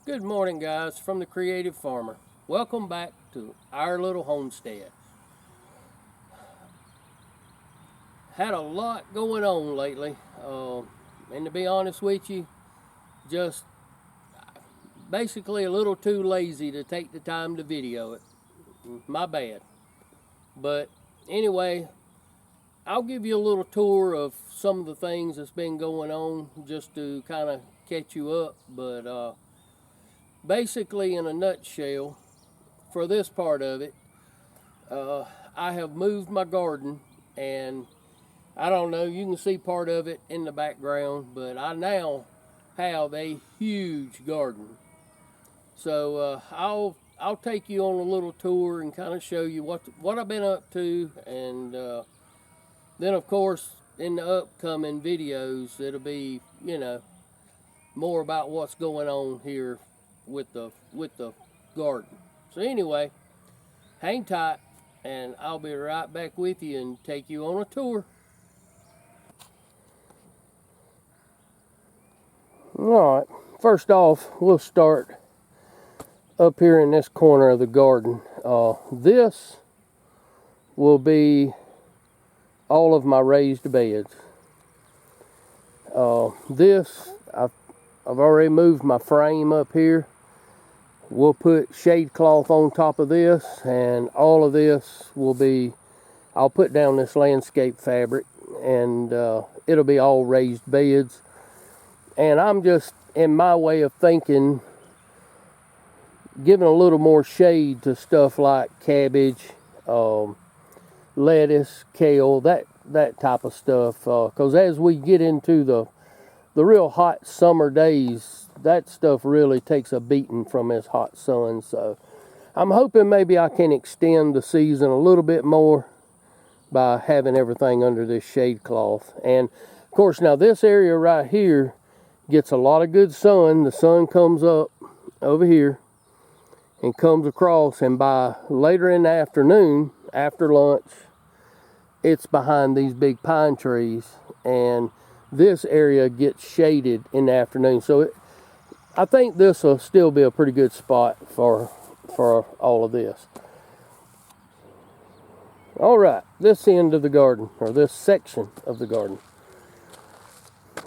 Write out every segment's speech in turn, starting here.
Good morning, guys, from the Creative Farmer. Welcome back to our little homestead. Had a lot going on lately, and to be honest with you, just basically a little too lazy to take the time to video it. My bad. But anyway, I'll give you a little tour of some of the things that's been going on just to kind of catch you up. But basically, in a nutshell, for this part of it, I have moved my garden, and I don't know, you can see part of it in the background, but I now have a huge garden. So I'll take you on a little tour and kind of show you what I've been up to, and then of course in the upcoming videos it'll be more about what's going on here with the garden. So anyway, hang tight, and I'll be right back with you and take you on a tour. Alright, first off, we'll start up here in this corner of the garden. This will be all of my raised beds. I've already moved my frame up here. We'll put shade cloth on top of this, and all of this will be, I'll put down this landscape fabric, and it'll be all raised beds. And I'm just, in my way of thinking, giving a little more shade to stuff like cabbage, lettuce, kale, that type of stuff. Because as we get into the real hot summer days, that stuff really takes a beating from this hot sun. So I'm hoping maybe I can extend the season a little bit more by having everything under this shade cloth. And of course, now this area right here gets a lot of good sun. The sun comes up over here and comes across, and by later in the afternoon, after lunch, it's behind these big pine trees, and this area gets shaded in the afternoon. So I think this will still be a pretty good spot for all of this. All right, this end of the garden, or this section of the garden.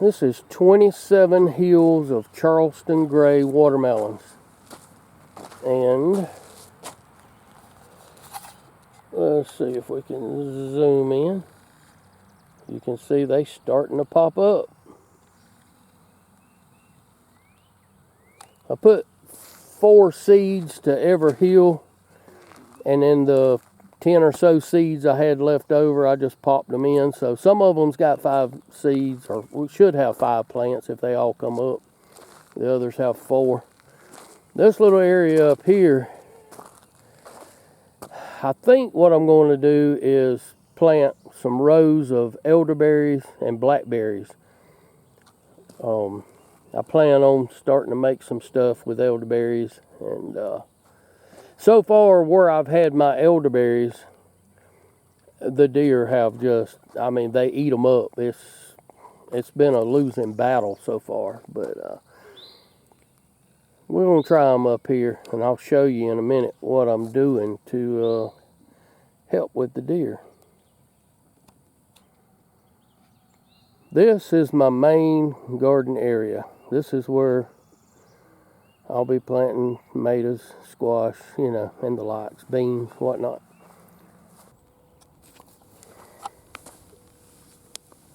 This is 27 hills of Charleston Gray watermelons. And let's see if we can zoom in. You can see they starting to pop up. I put 4 seeds to every hill, and then the 10 or so seeds I had left over, I just popped them in. So some of them's got 5 seeds, or we should have 5 plants if they all come up. The others have 4. This little area up here, I think what I'm going to do is plant some rows of elderberries and blackberries. I plan on starting to make some stuff with elderberries, and so far where I've had my elderberries, the deer have just, I mean, they eat them up. It's been a losing battle so far, but we're going to try them up here, and I'll show you in a minute what I'm doing to help with the deer. This is my main garden area. This is where I'll be planting tomatoes, squash, and the likes, beans, whatnot.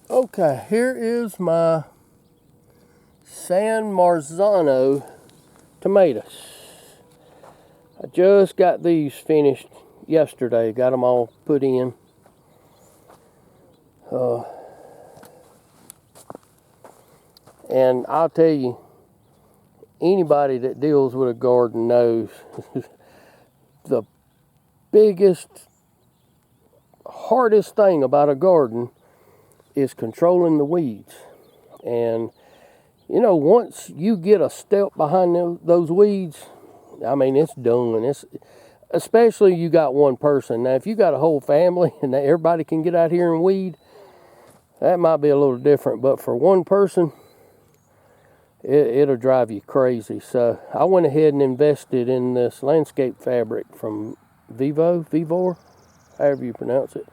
Okay, here is my San Marzano tomatoes. I just got these finished yesterday, got them all put in. And I'll tell you, anybody that deals with a garden knows the biggest, hardest thing about a garden is controlling the weeds. And once you get a step behind those weeds, I mean, it's done. Especially you got one person. Now, if you got a whole family and everybody can get out here and weed, that might be a little different. But for one person, it'll drive you crazy. So I went ahead and invested in this landscape fabric from Vevor, however you pronounce it.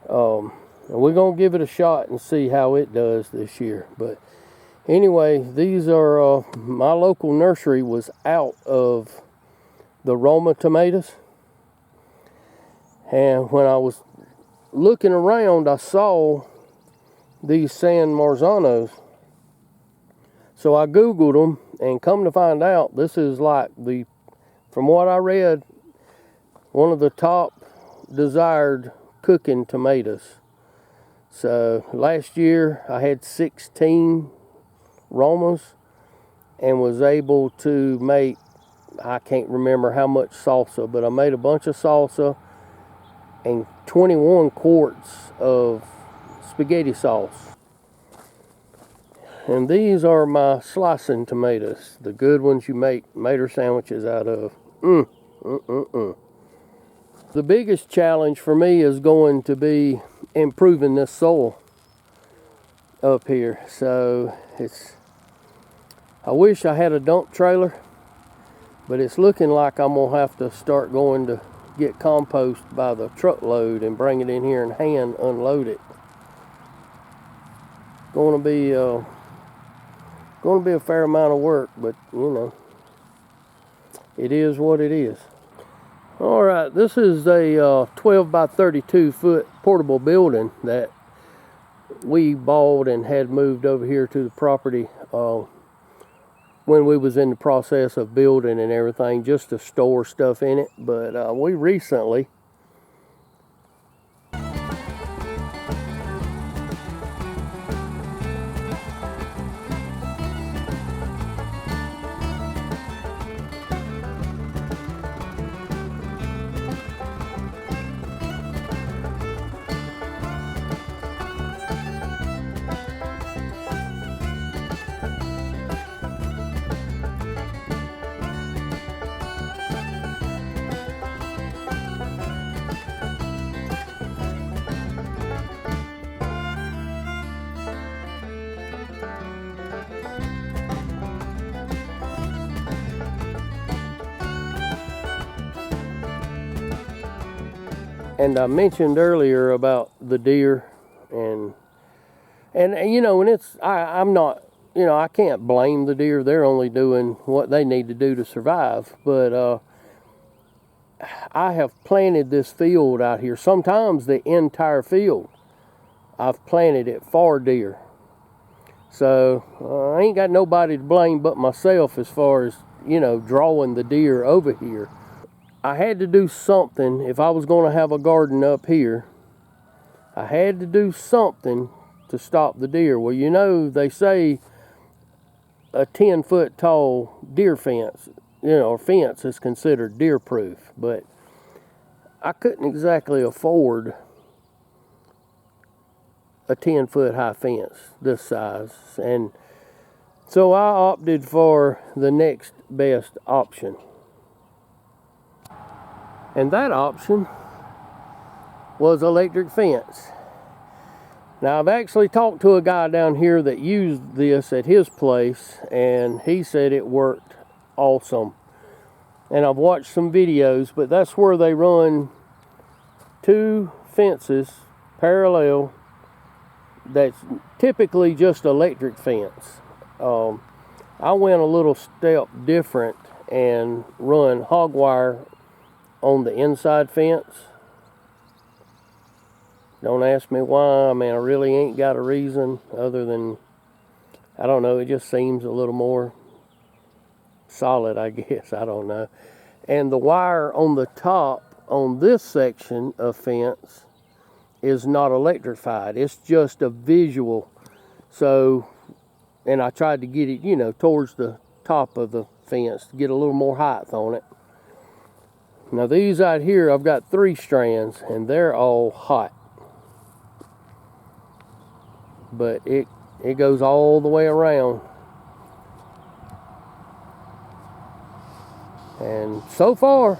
And we're gonna give it a shot and see how it does this year. But anyway, these are my local nursery was out of the Roma tomatoes, and when I was looking around, I saw these San Marzanos. So I googled them, and come to find out, this is like from what I read, one of the top desired cooking tomatoes. So last year I had 16 Romas and was able to make, I can't remember how much salsa, but I made a bunch of salsa and 21 quarts of spaghetti sauce. And these are my slicing tomatoes, the good ones you make mater sandwiches out of. The biggest challenge for me is going to be improving this soil up here. So I wish I had a dump trailer, but it's looking like I'm gonna have to start going to get compost by the truckload and bring it in here and hand unload it. Going to be a fair amount of work, but you know, it is what it is. All right, this is a 12 by 32 foot portable building that we bought and had moved over here to the property when we was in the process of building and everything, just to store stuff in it. But we recently and I mentioned earlier about the deer and you know, and I'm not, you know, I can't blame the deer. They're only doing what they need to do to survive. But I have planted this field out here, sometimes the entire field. I've planted it for deer. So I ain't got nobody to blame but myself as far as, you know, drawing the deer over here. I had to do something if I was going to have a garden up here. I had to do something to stop the deer. Well, you know, they say a 10-foot tall deer fence, you know, or fence is considered deer proof, but I couldn't exactly afford a 10-foot high fence this size, and so I opted for the next best option. And that option was electric fence. Now, I've actually talked to a guy down here that used this at his place, and he said it worked awesome. And I've watched some videos, but that's where they run 2 fences parallel. That's typically just electric fence. I went a little step different and run hog wire on the inside fence. Don't ask me why. I mean, I really ain't got a reason other than, I don't know, it just seems a little more solid, I guess. I don't know. And the wire on the top on this section of fence is not electrified. It's just a visual. So, and I tried to get it, you know, towards the top of the fence to get a little more height on it. Now these out here, I've got 3 strands and they're all hot. But it goes all the way around. And so far,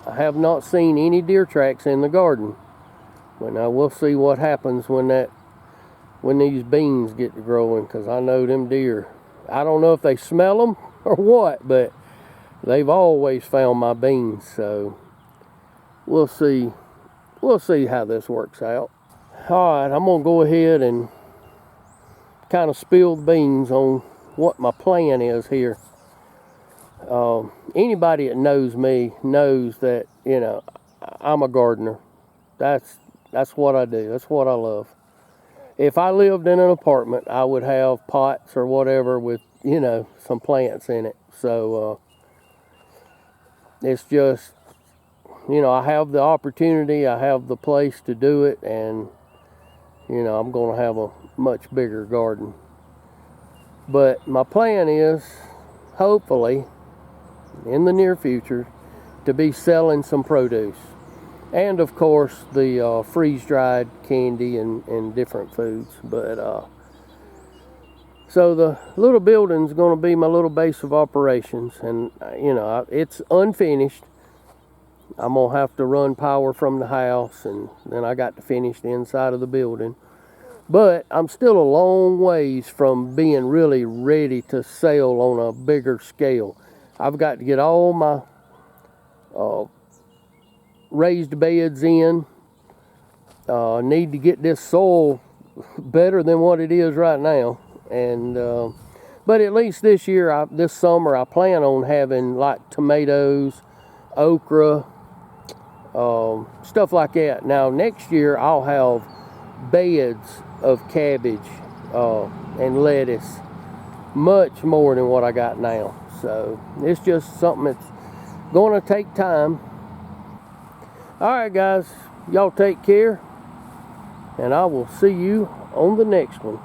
I have not seen any deer tracks in the garden. But now we'll see what happens when these beans get to growing, because I know them deer I don't know if they smell them or what, but they've always found my beans. So we'll see how this works out. All right, I'm gonna go ahead and kind of spill the beans on what my plan is here. Anybody that knows me knows that, you know, I'm a gardener. That's what I do. That's what I love. If I lived in an apartment, I would have pots or whatever with, you know, some plants in it. So it's just, you know, I have the opportunity, I have the place to do it, and, you know, I'm going to have a much bigger garden. But my plan is, hopefully, in the near future, to be selling some produce. And of course the freeze-dried candy and different foods. But so the little building's going to be my little base of operations, and you know, it's unfinished. I'm gonna have to run power from the house, and then I got to finish the inside of the building. But I'm still a long ways from being really ready to sell on a bigger scale. I've got to get all my raised beds in. Need to get this soil better than what it is right now, and but at least this year, this summer, I plan on having like tomatoes, okra, stuff like that. Now next year I'll have beds of cabbage and lettuce, much more than what I got now. So it's just something that's going to take time. All right, guys, y'all take care, and I will see you on the next one.